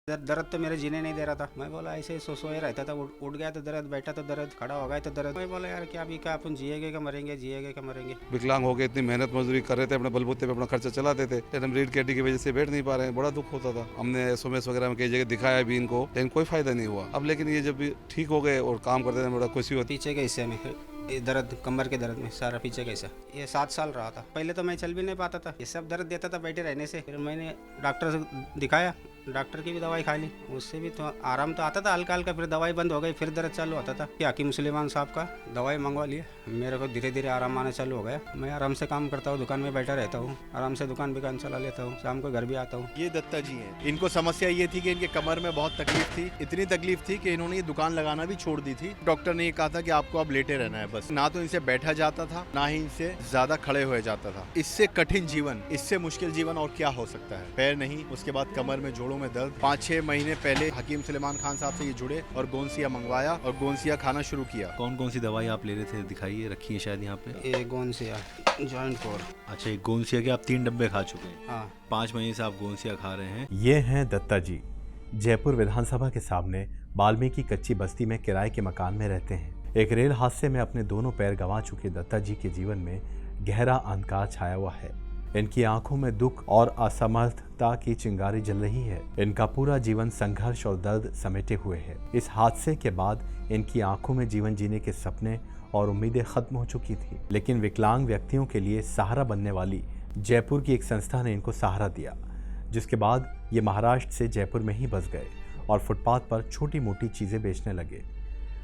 दर्द तो मेरे जीने नहीं दे रहा था। मैं बोला ऐसे सोए रहता था, उठ गया तो दर्द, बैठा तो दर्द, खड़ा हो गया तो दर्द। मैं बोला यार क्या क्या अपन जिएगे क्या मरेंगे, जिएगे क्या मरेंगे। विकलांग हो गए, इतनी मेहनत मजदूरी कर रहे थे, अपने बलबूते पे अपना खर्चा चलाते थे, लेकिन हम रीढ़ की हड्डी की वजह से बैठ नहीं पा रहे हैं। बड़ा दुख होता था। हमने एसओएस वगैरह में कई जगह दिखाया भी इनको, लेकिन कोई फायदा नहीं हुआ। अब लेकिन ये जब भी ठीक हो गए और काम करते थे, बड़ा खुशी होती। पीछे के हिस्से में ये दर्द, कमर के दर्द में सारा पीछे कैसा, ये 7 साल रहा था। पहले तो मैं चल भी नहीं पाता था, ये सब दर्द देता था बैठे रहने से। फिर मैंने डॉक्टर से दिखाया, डॉक्टर की भी दवाई खा ली, उससे भी तो आराम तो आता था हल्का हल्का। फिर दवाई बंद हो गई, फिर दर्द चालू होता था। कि हकीम सुलेमान साहब का दवाई मंगवा लिया, मेरे को धीरे धीरे आराम आना चालू हो गया। मैं आराम से काम करता हूँ, दुकान में बैठा रहता हूँ, आराम से दुकान चला लेता हूँ, शाम को घर भी आता हूँ। ये दत्ता जी हैं। इनको समस्या ये थी कि इनके कमर में बहुत तकलीफ थी। इतनी तकलीफ थी कि इन्होंने ये दुकान लगाना भी छोड़ दी थी। डॉक्टर ने ये कहा था कि आपको अब लेटे रहना है बस। ना तो इनसे बैठा जाता था, ना ही इनसे ज्यादा खड़े हुए जाता था। इससे कठिन जीवन, इससे मुश्किल जीवन और क्या हो सकता है। पैर नहीं, उसके बाद कमर में, जोड़ों में दर्द। 5-6 महीने पहले हकीम सुलेमान खान साहब से ये जुड़े और गोंसिया मंगवाया और गोंसिया खाना शुरू किया। कौन कौन सी दवाई आप ले रहे थे, दिखाइए, रखी है शायद यहाँ पे। ये गोंसिया जॉइंट फोर। अच्छा, ये गोंसिया के आप 3 डब्बे खा चुके हैं। हाँ, 5 महीने से आप गोंसिया खा रहे हैं। ये हैं दत्ता जी। जयपुर विधानसभा के सामने वाल्मीकि कच्ची बस्ती में किराए के मकान में रहते हैं। एक रेल हादसे में अपने दोनों पैर गंवा चुके दत्ता जी के जीवन में गहरा अंधकार छाया हुआ है। इनकी आंखों में दुख और असमर्थता की चिंगारी जल रही है। इनका पूरा जीवन संघर्ष और दर्द समेटे हुए है। इस हादसे के बाद इनकी आंखों में जीवन जीने के सपने और उम्मीदें खत्म हो चुकी थी, लेकिन विकलांग व्यक्तियों के लिए सहारा बनने वाली जयपुर की एक संस्था ने इनको सहारा दिया, जिसके बाद ये महाराष्ट्र से जयपुर में ही बस गए और फुटपाथ पर छोटी मोटी चीजें बेचने लगे।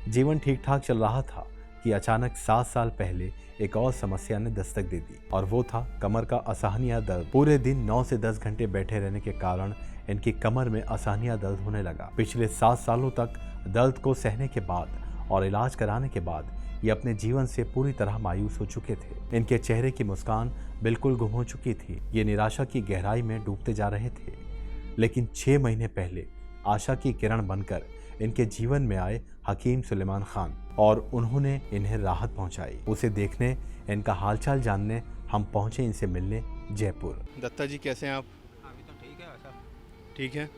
जीवन ठीक ठाक चल रहा था कि अचानक 7 साल पहले एक और समस्या ने दस्तक दे दी, और वो था कमर का असहनीय दर्द। पूरे दिन 9 से 10 घंटे बैठे रहने के कारण इनकी कमर में असहनीय दर्द होने लगा। पिछले 7 सालों तक दर्द को सहने के बाद और इलाज कराने के बाद ये अपने जीवन से पूरी तरह मायूस हो चुके थे। इनके चेहरे की मुस्कान बिल्कुल गुम हो चुकी थी। ये निराशा की गहराई में डूबते जा रहे थे। लेकिन 6 महीने पहले आशा की किरण बनकर इनके जीवन में आए हकीम सुलेमान खान, और उन्होंने इन्हें राहत पहुंचाई। उसे देखने, इनका हालचाल जानने हम पहुंचे इनसे मिलने जयपुर। दत्ता जी कैसे हैं आप? अभी तो ठीक है सब। ठीक है,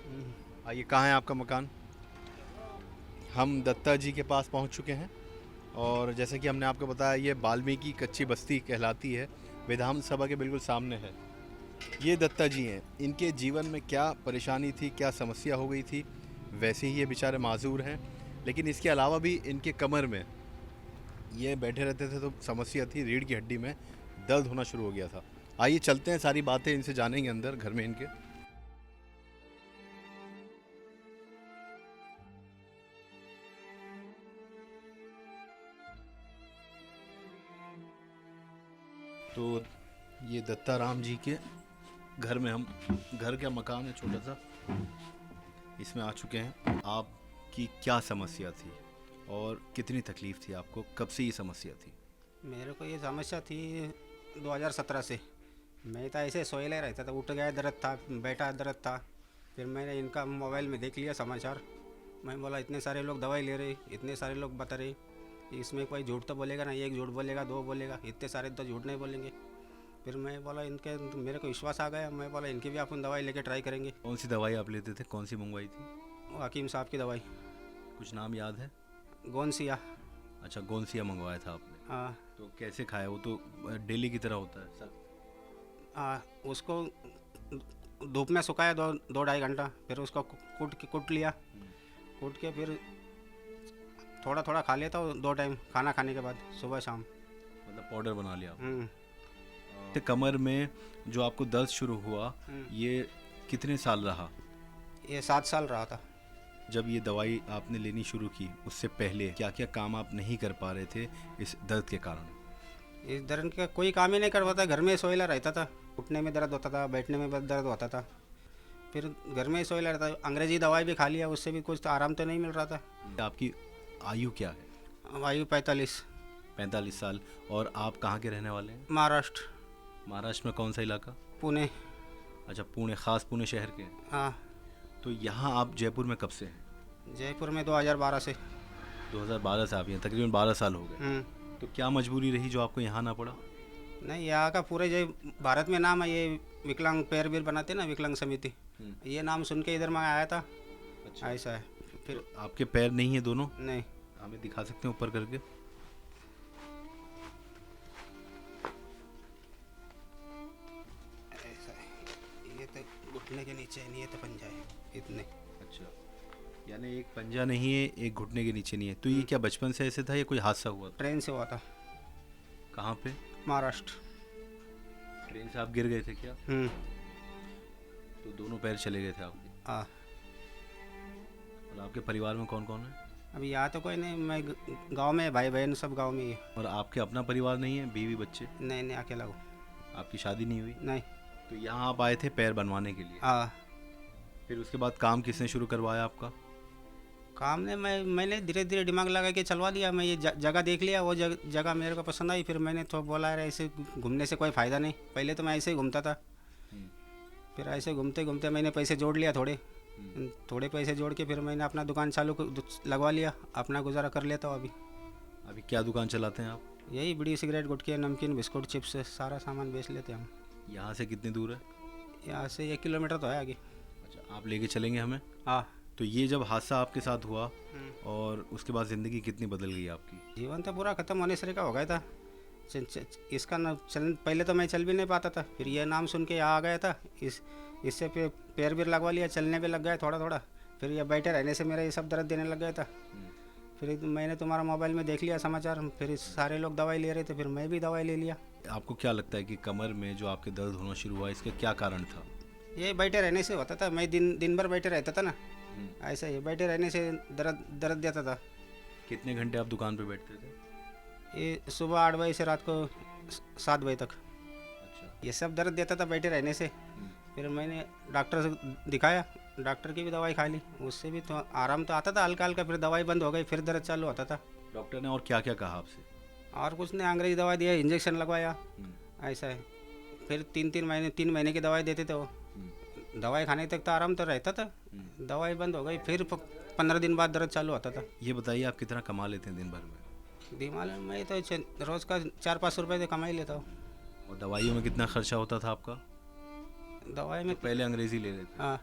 आइए, कहाँ है आपका मकान? हम दत्ता जी के पास पहुंच चुके हैं और जैसे कि हमने आपको बताया, ये वाल्मीकि कच्ची बस्ती कहलाती है, विधानसभा के बिल्कुल सामने है। ये दत्ता जी हैं। इनके जीवन में क्या परेशानी थी, क्या समस्या हो गई थी, वैसे ही ये बेचारे माजूर हैं। लेकिन इसके अलावा भी इनके कमर में, ये बैठे रहते थे तो समस्या थी, रीढ़ की हड्डी में दर्द होना शुरू हो गया था। आइए चलते हैं, सारी बातें इनसे जानेंगे अंदर घर में इनके। तो ये दत्ता राम जी के घर में हम, घर का मकान है छोटा सा, इसमें आ चुके हैं। आपकी क्या समस्या थी और कितनी तकलीफ थी आपको, कब से ये समस्या थी? मेरे को ये समस्या थी 2017 से। मैं तो ऐसे सोएला ही रहता था, उठ गया दर्द था, बैठा दर्द था। फिर मैंने इनका मोबाइल में देख लिया समाचार। मैं बोला इतने सारे लोग दवाई ले रहे, इतने सारे लोग बता रहे, इसमें कोई झूठ तो बोलेगा ना, एक झूठ बोलेगा, 2 बोलेगा, इतने सारे तो झूठ नहीं बोलेंगे। फिर मैं बोला इनके, मेरे को विश्वास आ गया। मैं बोला इनकी भी अपन दवाई लेके ट्राई करेंगे। कौन सी दवाई आप लेते थे, कौन सी मंगवाई थी? वो हकीम साहब की दवाई, कुछ नाम याद है? गोंसिया। अच्छा, गोंसिया मंगवाया था आपने। हाँ, तो कैसे खाया? वो तो डेली की तरह होता है सर। उसको धूप में सुखाया 2-2.5 घंटा। फिर उसको कुट लिया, कूट के फिर थोड़ा थोड़ा खा लेता हूँ 2 टाइम खाना खाने के बाद, सुबह शाम। मतलब पाउडर बना लिया आपने। कमर में जो आपको दर्द शुरू हुआ, ये कितने साल रहा? ये 7 साल रहा था। जब ये दवाई आपने लेनी शुरू की, उससे पहले क्या क्या काम आप नहीं कर पा रहे थे इस दर्द के कारण? इस दर्द का कोई काम ही नहीं कर पाता, घर में सोएला रहता था। उठने में दर्द होता था, बैठने में दर्द होता था। फिर घर में सोएला रहता था। अंग्रेजी दवाई भी खा लिया, उससे भी कुछ तो आराम तो नहीं मिल रहा था। आपकी आयु क्या है? आयु 45। 45 साल। और आप कहाँ के रहने वाले हैं? महाराष्ट्र। महाराष्ट्र में कौन सा इलाका? पुणे। अच्छा, पुणे, खास पुणे शहर के? हाँ। तो यहाँ आप जयपुर में कब से हैं? जयपुर में 2012 से। 2012 से आप यहाँ, तकरीबन 12 साल हो गए। तो क्या मजबूरी रही जो आपको यहाँ ना पड़ा? नहीं, यहाँ का पूरे जो भारत में नाम है, ये विकलांग पैरवीर बनाते ना, विकलांग समिति, ये नाम सुन के इधर मैं आया था। अच्छा। ऐसा है। फिर तो आपके पैर नहीं है दोनों? नहीं, हमें दिखा सकते हैं ऊपर करके? ऐसा है। ये तो घुटने के नीचे नहीं है, तो पंजा है इतने। अच्छा, यानी एक पंजा नहीं है, एक घुटने के नीचे नहीं है। तो ये क्या बचपन से ऐसे था या कोई हादसा हुआ था? ट्रेन से हुआ था, कहाँ पे? महाराष्ट्र। ट्रेन से आप गिर गए थे क्या? हम्म। तो दोनों पैर चले गए थे आपके? हाँ। और आपके परिवार में कौन कौन है? अभी यहाँ तो कोई नहीं, मैं गांव में, भाई बहन सब गांव में ही है। और आपके अपना परिवार नहीं है, बीवी बच्चे? नहीं नहीं, अकेला हूँ। आपकी शादी नहीं हुई? नहीं। तो यहाँ आप आए थे पैर बनवाने के लिए? हाँ। फिर उसके बाद काम किसने शुरू करवाया आपका? काम ने मैंने धीरे धीरे दिमाग लगा के चलवा दिया। मैं ये जगह देख लिया, वो जगह मेरे को पसंद आई। फिर मैंने तो बोला यार ऐसे घूमने से कोई फ़ायदा नहीं। पहले तो मैं ऐसे ही घूमता था, फिर ऐसे घूमते घूमते मैंने पैसे जोड़ लिया थोड़े पैसे जोड़ के फिर मैंने अपना दुकान लगवा लिया। अपना गुजारा कर लेता हूँ अभी। अभी क्या दुकान चलाते हैं आप? यही बीड़ी सिगरेट गुटखे नमकीन बिस्कुट चिप्स सारा सामान बेच लेते हैं हम। यहाँ से कितनी दूर है? यहाँ से 1 किलोमीटर तो है आगे। अच्छा, आप लेके चलेंगे हमें? हाँ। तो ये जब हादसा आपके साथ हुआ और उसके बाद ज़िंदगी कितनी बदल गई आपकी? जीवन तो पूरा ख़त्म होने से का हो गया था। इसका न चलन, पहले तो मैं चल भी नहीं पाता था। फिर ये नाम सुन के यहाँ आ गया था। इससे पैर भी लगवा लिया, चलने पे लग गया थोड़ा थोड़ा। फिर ये बैठे रहने से मेरा ये सब दर्द देने लग गया था। फिर मैंने तुम्हारा मोबाइल में देख लिया समाचार, फिर सारे लोग दवाई ले रहे थे, फिर मैं भी दवाई ले लिया। आपको क्या लगता है कि कमर में जो आपके दर्द होना शुरू हुआ, इसका क्या कारण था? ये बैठे रहने से होता था। मैं दिन भर बैठे रहता था ना, ऐसा ही बैठे रहने से दर्द देता था। कितने घंटे आप दुकान पे बैठते थे? ये सुबह 8 बजे से रात को 7 बजे तक। अच्छा। ये सब दर्द देता था बैठे रहने से। फिर मैंने डॉक्टर से दिखाया, डॉक्टर की भी दवाई खा ली, उससे भी तो आराम तो आता था हल्का हल्का। फिर दवाई बंद हो गई, फिर दर्द चालू होता था। डॉक्टर ने और क्या क्या कहा आपसे? और कुछ नहीं, अंग्रेजी दवाई दिया, इंजेक्शन लगवाया, ऐसा है। फिर 3 महीने की दवाई देते थे वो। दवाई खाने तक तो आराम तो रहता था। दवाई बंद हो गई, फिर 15 दिन बाद दर्द चालू होता था। ये बताइए आप कितना कमा लेते हैं दिन भर में? दिमाग में तो रोज़ का 400-500 रुपये तो कमा ही लेता हूँ। और दवाइयों में कितना खर्चा होता था आपका? दवाई में पहले अंग्रेजी ले रहे थे? हाँ,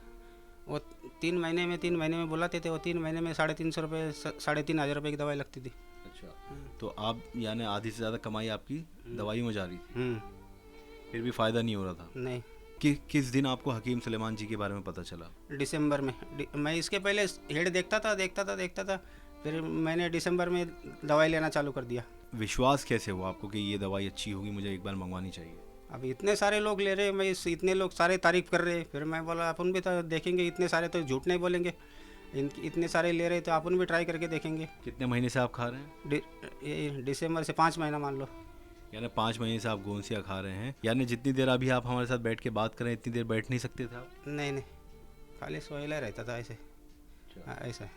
वो 3 महीने में बुलाते थे। वो 3 महीने में 350 रुपये, 3,500 रुपये की दवाई लगती थी। अच्छा, तो आप यानी आधी से ज़्यादा कमाई आपकी दवाई में जा रही थी, फिर भी फ़ायदा नहीं हो रहा था? नहीं। किस दिन आपको हकीम सुलेमान जी के बारे में पता चला? दिसंबर में। मैं इसके पहले हेड देखता था। फिर मैंने दिसंबर में दवाई लेना चालू कर दिया। विश्वास कैसे हुआ आपको कि ये दवाई अच्छी होगी, मुझे एक बार मंगवानी चाहिए? अब इतने सारे लोग ले रहे, इतने लोग सारे तारीफ़ कर रहे। फिर मैं बोला अपन भी तो देखेंगे, इतने सारे तो झूठ नहीं बोलेंगे। इतने सारे ले रहे तो अपन भी ट्राई करके देखेंगे। कितने महीने से आप खा रहे हैं? दिसंबर से 5 महीना मान लो। यानी 5 महीने से आप गोंसिया खा रहे हैं। यानी जितनी देर अभी आप हमारे साथ बैठ के बात करें, इतनी देर बैठ नहीं सकते थे आप? नहीं, खाली सोया रहता था ऐसे। ऐसा।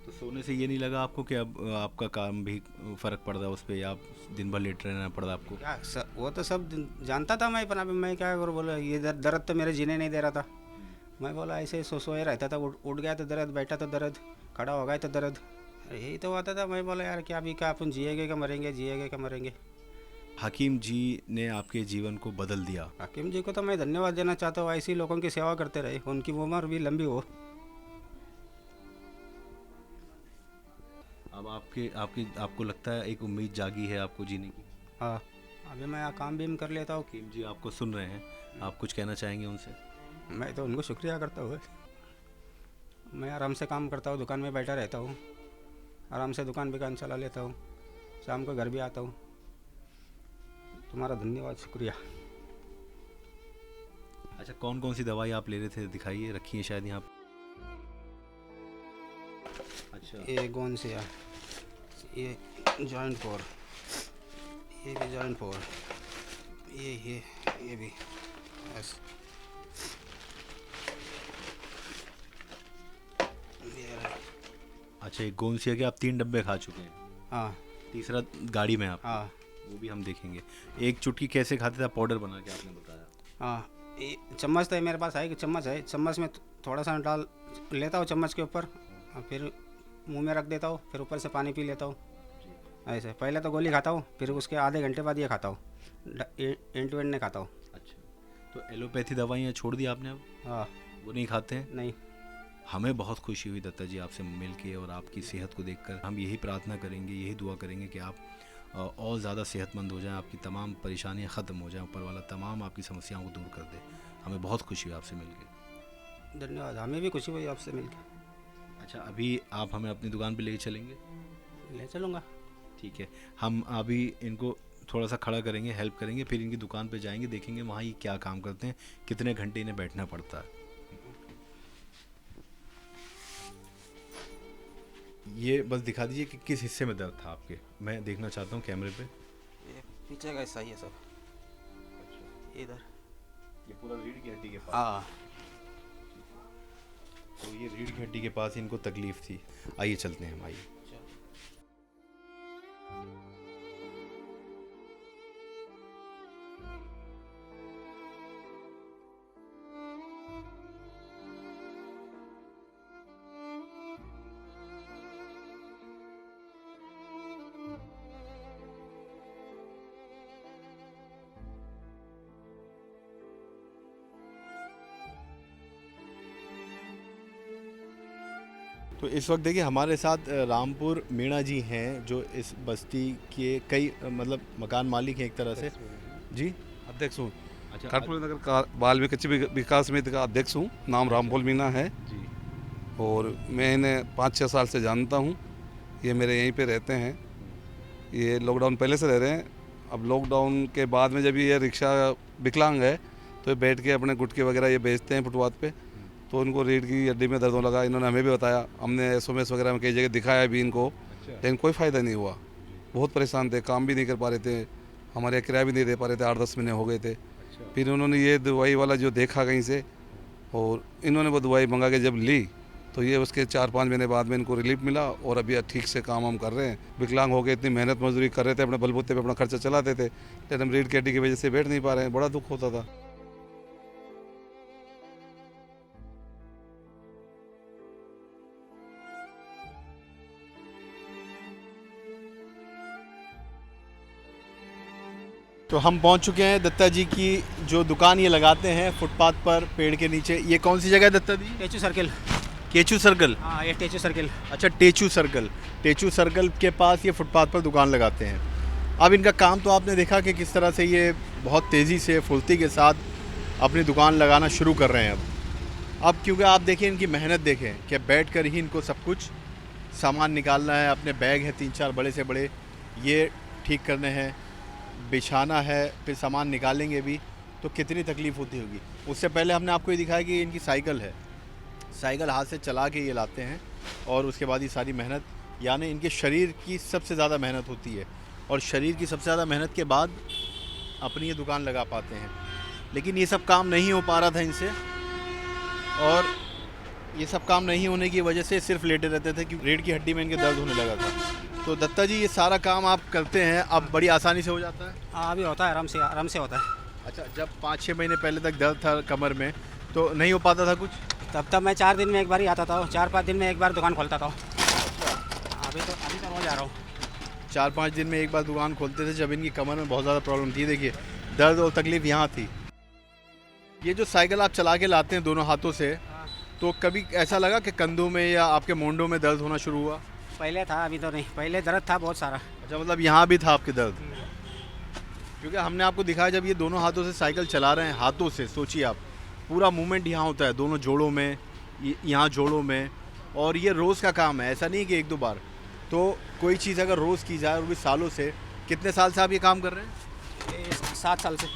तो सोने से ये नहीं लगा आपको कि अब आपका काम भी फ़र्क पड़ रहा है उस पर, या आप दिन भर लेट रहना पड़ रहा आपको? क्या वो तो सब जानता था मैं, पर अभी मैं क्या करूँ। बोला ये दर्द तो मेरे जीने नहीं दे रहा था। मैं बोला ऐसे सोया रहता था, उठ गया तो दर्द, बैठा तो दर्द, खड़ा हो गया तो दर्द, यही तो आता था। मैं बोला यार क्या अभी क्या अपन जिएगे क्या मरेंगे। हकीम जी ने आपके जीवन को बदल दिया। हकीम जी को तो मैं धन्यवाद देना चाहता हूँ। ऐसी लोगों की सेवा करते रहे, उनकी उम्र भी लंबी हो। अब आपको लगता है एक उम्मीद जागी है आपको जीने की? हाँ, अभी मैं यहाँ काम भी कर लेता हूँ। हकीम जी आपको सुन रहे हैं, आप कुछ कहना चाहेंगे उनसे? मैं तो उनको शुक्रिया करता हूँ। मैं आराम से काम करता हूँ, दुकान में बैठा रहता हूँ, आराम से दुकान चला लेता हूँ, शाम को घर भी आता हूँ। तुम्हारा धन्यवाद, शुक्रिया। अच्छा, कौन सी दवाई आप ले रहे थे? दिखाइए, रखी है शायद यहाँ। अच्छा, ये कौन से है? ये जॉइंट फोर, ये भी जॉइंट फोर, ये भी बस। अच्छा, एक गोंसिया के आप 3 डब्बे खा चुके हैं? हाँ। तीसरा गाड़ी में आप? हाँ। वो भी हम देखेंगे। एक चुटकी कैसे खाते थे? पाउडर बना के आपने बताया। हाँ, ये चम्मच तो मेरे पास है कि चम्मच है, चम्मच में थोड़ा सा डाल लेता हूँ चम्मच के ऊपर, और फिर मुंह में रख देता हूँ, फिर ऊपर से पानी पी लेता हूँ। ऐसे पहले तो गोली खाता हूँ, फिर उसके आधे घंटे बाद ये खाता हूँ। एंड टू एंड नहीं खाता हूँ। अच्छा, तो एलोपैथी दवाइयाँ छोड़ दी आपने अब? हाँ। वो नहीं खाते हैं? नहीं। हमें बहुत खुशी हुई दत्ता जी आपसे मिल के और आपकी सेहत को देखकर। हम यही प्रार्थना करेंगे, यही दुआ करेंगे कि आप और ज़्यादा सेहतमंद हो जाएं, आपकी तमाम परेशानियां ख़त्म हो जाएं, ऊपर वाला तमाम आपकी समस्याओं को दूर कर दे। हमें बहुत खुशी हुई आपसे मिल के। धन्यवाद, हमें भी खुशी हुई आपसे मिलकर। अच्छा, अभी आप हमें अपनी दुकान पे ले चलेंगे? ले चलूँगा। ठीक है, हम अभी इनको थोड़ा सा खड़ा करेंगे, हेल्प करेंगे, फिर इनकी दुकान पे जाएंगे, देखेंगे वहाँ ये क्या काम करते हैं, कितने घंटे इन्हें बैठना पड़ता है। ये बस दिखा दीजिए कि किस हिस्से में दर्द था आपके, मैं देखना चाहता हूँ कैमरे पे। ये पीछे का हिस्सा ही है सब, इधर। ये पूरा रीढ़ की हड्डी के पास। हाँ, तो ये रीढ़ की हड्डी के पास इनको तकलीफ थी। आइए चलते हैं हम, आइए। तो इस वक्त देखिए हमारे साथ रामपुर मीणा जी हैं, जो इस बस्ती के कई मतलब मकान मालिक हैं एक तरह से। जी, अध्यक्ष हूँ। अच्छा, कर्पूरी नगर का बाल कच्ची विकास समिति का अध्यक्ष हूँ। नाम रामपुर मीना है जी। और मैं इन्हें 5-6 साल से जानता हूँ। ये मेरे यहीं पे रहते हैं। ये लॉकडाउन पहले से रह रहे हैं। अब लॉकडाउन के बाद में जब ये रिक्शा विकलांग है तो ये बैठ के अपने गुटके वगैरह ये बेचते हैं फुटपाथ पे। तो उनको रीढ़ की हड्डी में दर्द होने लगा। इन्होंने हमें भी बताया, हमने SMS वगैरह में कई जगह दिखाया भी इनको, लेकिन कोई फ़ायदा नहीं हुआ। बहुत परेशान थे, काम भी नहीं कर पा रहे थे, हमारे यहाँ किराया भी नहीं दे पा रहे थे। 8-10 महीने हो गए थे। फिर उन्होंने ये दवाई वाला जो देखा कहीं से, और इन्होंने वो दवाई मंगा के जब ली तो ये उसके 4-5 महीने बाद में इनको रिलीफ मिला और अभी ठीक से काम हम कर रहे हैं। विकलांग हो गए, इतनी मेहनत मजदूरी कर रहे थे, अपने बलबूते पे अपना खर्चा चलाते थे, लेकिन हम रीढ़ की हड्डी की वजह से बैठ नहीं पा रहे हैं। बड़ा दुख होता था। तो हम पहुंच चुके हैं दत्ता जी की जो दुकान ये लगाते हैं फुटपाथ पर पेड़ के नीचे। ये कौन सी जगह है दत्ता जी? टेचू सर्किल। केचू सर्कल। हाँ, ये टेचू सर्किल। अच्छा, टेचू सर्कल। टेचू सर्कल के पास ये फुटपाथ पर दुकान लगाते हैं। अब इनका काम तो आपने देखा कि किस तरह से ये बहुत तेज़ी से फुर्ती के साथ अपनी दुकान लगाना शुरू कर रहे हैं। अब क्योंकि आप देखिए इनकी मेहनत देखें कि बैठ कर ही इनको सब कुछ सामान निकालना है। अपने बैग हैं 3-4 बड़े से बड़े, ये ठीक करने हैं, बिछाना है, फिर सामान निकालेंगे भी तो कितनी तकलीफ़ होती होगी। उससे पहले हमने आपको ये दिखाया कि इनकी साइकिल है, साइकिल हाथ से चला के ये लाते हैं और उसके बाद ये सारी मेहनत, यानी इनके शरीर की सबसे ज़्यादा मेहनत होती है और शरीर की सबसे ज़्यादा मेहनत के बाद अपनी ये दुकान लगा पाते हैं। लेकिन ये सब काम नहीं हो पा रहा था इनसे, और ये सब काम नहीं होने की वजह से सिर्फ लेटे रहते थे क्योंकि रीढ़ की हड्डी में इनके दर्द होने लगा था। तो दत्ता जी ये सारा काम आप करते हैं, अब बड़ी आसानी से हो जाता है? हाँ, अभी होता है, आराम से होता है। अच्छा, जब 5-6 महीने पहले तक दर्द था कमर में तो नहीं हो पाता था कुछ? तब मैं 4 दिन में एक बार ही आता था, 4-5 दिन में एक बार दुकान खोलता था। अभी तो रोज आ रहा हूँ। 4-5 दिन में एक बार दुकान खोलते थे जब इनकी कमर में बहुत ज़्यादा प्रॉब्लम थी। देखिए दर्द और तकलीफ़ यहाँ थी। ये जो साइकिल आप चला के लाते हैं दोनों हाथों से, तो कभी ऐसा लगा कि कंधों में या आपके मोंडों में दर्द होना शुरू हुआ? पहले था, अभी तो नहीं। पहले दर्द था बहुत सारा। अच्छा, मतलब यहाँ भी था आपके दर्द? क्योंकि हमने आपको दिखाया जब ये दोनों हाथों से साइकिल चला रहे हैं, हाथों से, सोचिए आप, पूरा मूवमेंट यहाँ होता है दोनों जोड़ों में, यहाँ जोड़ों में, और ये रोज़ का काम है, ऐसा नहीं कि 1-2 बार। तो कोई चीज़ अगर रोज़ की जाए, और भी सालों से, कितने साल से आप ये काम कर रहे हैं? 7 साल से।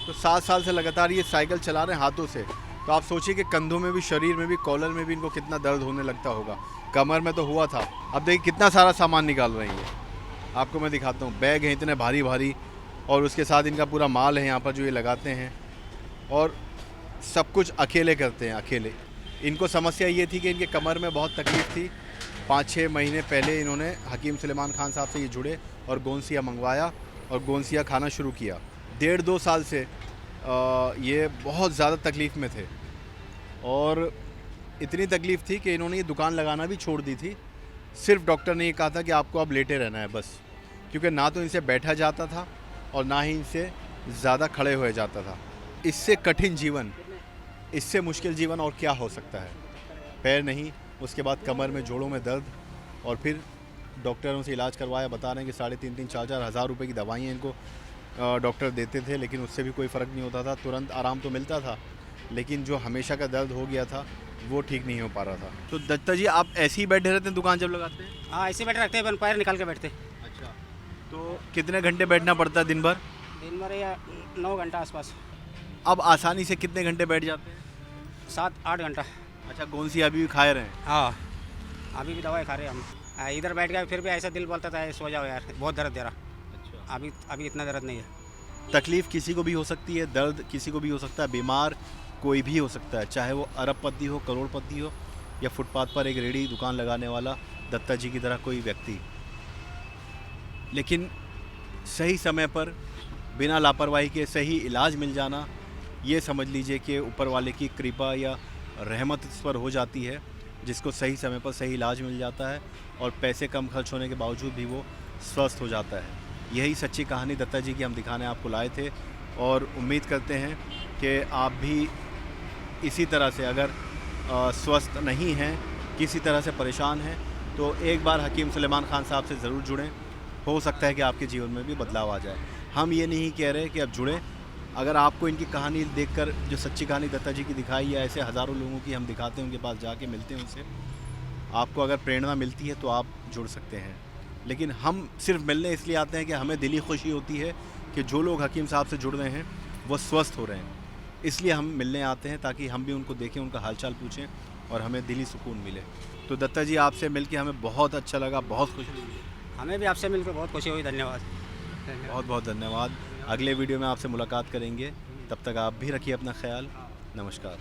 तो 7 साल से लगातार ये साइकिल चला रहे हैं हाथों से। तो आप सोचिए कि कंधों में भी, शरीर में भी, कॉलर में भी इनको कितना दर्द होने लगता होगा। कमर में तो हुआ था। अब देखिए कितना सारा सामान निकाल रही है, आपको मैं दिखाता हूँ। बैग हैं इतने भारी भारी, और उसके साथ इनका पूरा माल है यहाँ पर जो ये लगाते हैं, और सब कुछ अकेले करते हैं, अकेले। इनको समस्या ये थी कि इनके कमर में बहुत तकलीफ़ थी। 5-6 महीने पहले इन्होंने हकीम सुलेमान खान साहब से ये जुड़े और गोंसिया मंगवाया और गोंसिया खाना शुरू किया। 1.5-2 साल से ये बहुत ज़्यादा तकलीफ़ में थे, और इतनी तकलीफ़ थी कि इन्होंने ये दुकान लगाना भी छोड़ दी थी। सिर्फ डॉक्टर ने ये कहा था कि आपको अब लेटे रहना है बस, क्योंकि ना तो इनसे बैठा जाता था और ना ही इनसे ज़्यादा खड़े हुए जाता था। इससे कठिन जीवन, इससे मुश्किल जीवन और क्या हो सकता है। पैर नहीं, उसके बाद कमर में, जोड़ों में दर्द, और फिर डॉक्टरों से इलाज करवाया। बता रहे हैं कि 3,500-4,000 हज़ार रुपये की दवाइयाँ इनको डॉक्टर देते थे, लेकिन उससे भी कोई फ़र्क नहीं होता था। तुरंत आराम तो मिलता था, लेकिन जो हमेशा का दर्द हो गया था वो ठीक नहीं हो पा रहा था। तो दत्ता जी, आप ऐसे ही बैठे रहते हैं दुकान जब लगाते हैं? हाँ, ऐसे बैठे रखते हैं, पैर निकाल के बैठते। अच्छा, तो कितने घंटे बैठना पड़ता है दिन भर? दिन भर या 9 घंटा आसपास। अब आसानी से कितने घंटे बैठ जाते हैं? 7-8 घंटा। अच्छा, कौन सी अभी भी खा रहे हैं? हाँ, अभी भी दवाई खा रहे हैं हम। इधर बैठ गए, फिर भी ऐसा दिल बोलता था सो जाओ यार, बहुत दर्द दे रहा। अच्छा, अभी इतना दर्द नहीं है। तकलीफ़ किसी को भी हो सकती है, दर्द किसी को भी हो सकता है, बीमार कोई भी हो सकता है, चाहे वो अरबपति हो, करोड़पति हो, या फुटपाथ पर एक रेडी दुकान लगाने वाला दत्ता जी की तरह कोई व्यक्ति। लेकिन सही समय पर बिना लापरवाही के सही इलाज मिल जाना, ये समझ लीजिए कि ऊपर वाले की कृपा या रहमत इस पर हो जाती है, जिसको सही समय पर सही इलाज मिल जाता है और पैसे कम खर्च होने के बावजूद भी वो स्वस्थ हो जाता है। यही सच्ची कहानी दत्ता जी की हम दिखाने आपको लाए थे, और उम्मीद करते हैं कि आप भी इसी तरह से अगर स्वस्थ नहीं हैं, किसी तरह से परेशान हैं, तो एक बार हकीम सुलेमान खान साहब से ज़रूर जुड़ें। हो सकता है कि आपके जीवन में भी बदलाव आ जाए। हम ये नहीं कह रहे कि अब जुड़ें। अगर आपको इनकी कहानी देखकर, जो सच्ची कहानी दत्ता जी की दिखाई, या ऐसे हज़ारों लोगों की हम दिखाते हैं, उनके पास जाके मिलते हैं उनसे, आपको अगर प्रेरणा मिलती है तो आप जुड़ सकते हैं। लेकिन हम सिर्फ मिलने इसलिए आते हैं कि हमें दिली खुशी होती है कि जो लोग हकीम साहब से जुड़ रहे हैं वो स्वस्थ हो रहे हैं। इसलिए हम मिलने आते हैं, ताकि हम भी उनको देखें, उनका हालचाल पूछें और हमें दिली सुकून मिले। तो दत्ता जी, आपसे मिलके हमें बहुत अच्छा लगा, बहुत खुशी हुई। हमें भी आपसे मिलकर बहुत खुशी हुई। धन्यवाद। बहुत बहुत धन्यवाद। अगले वीडियो में आपसे मुलाकात करेंगे, तब तक आप भी रखिए अपना ख्याल। नमस्कार।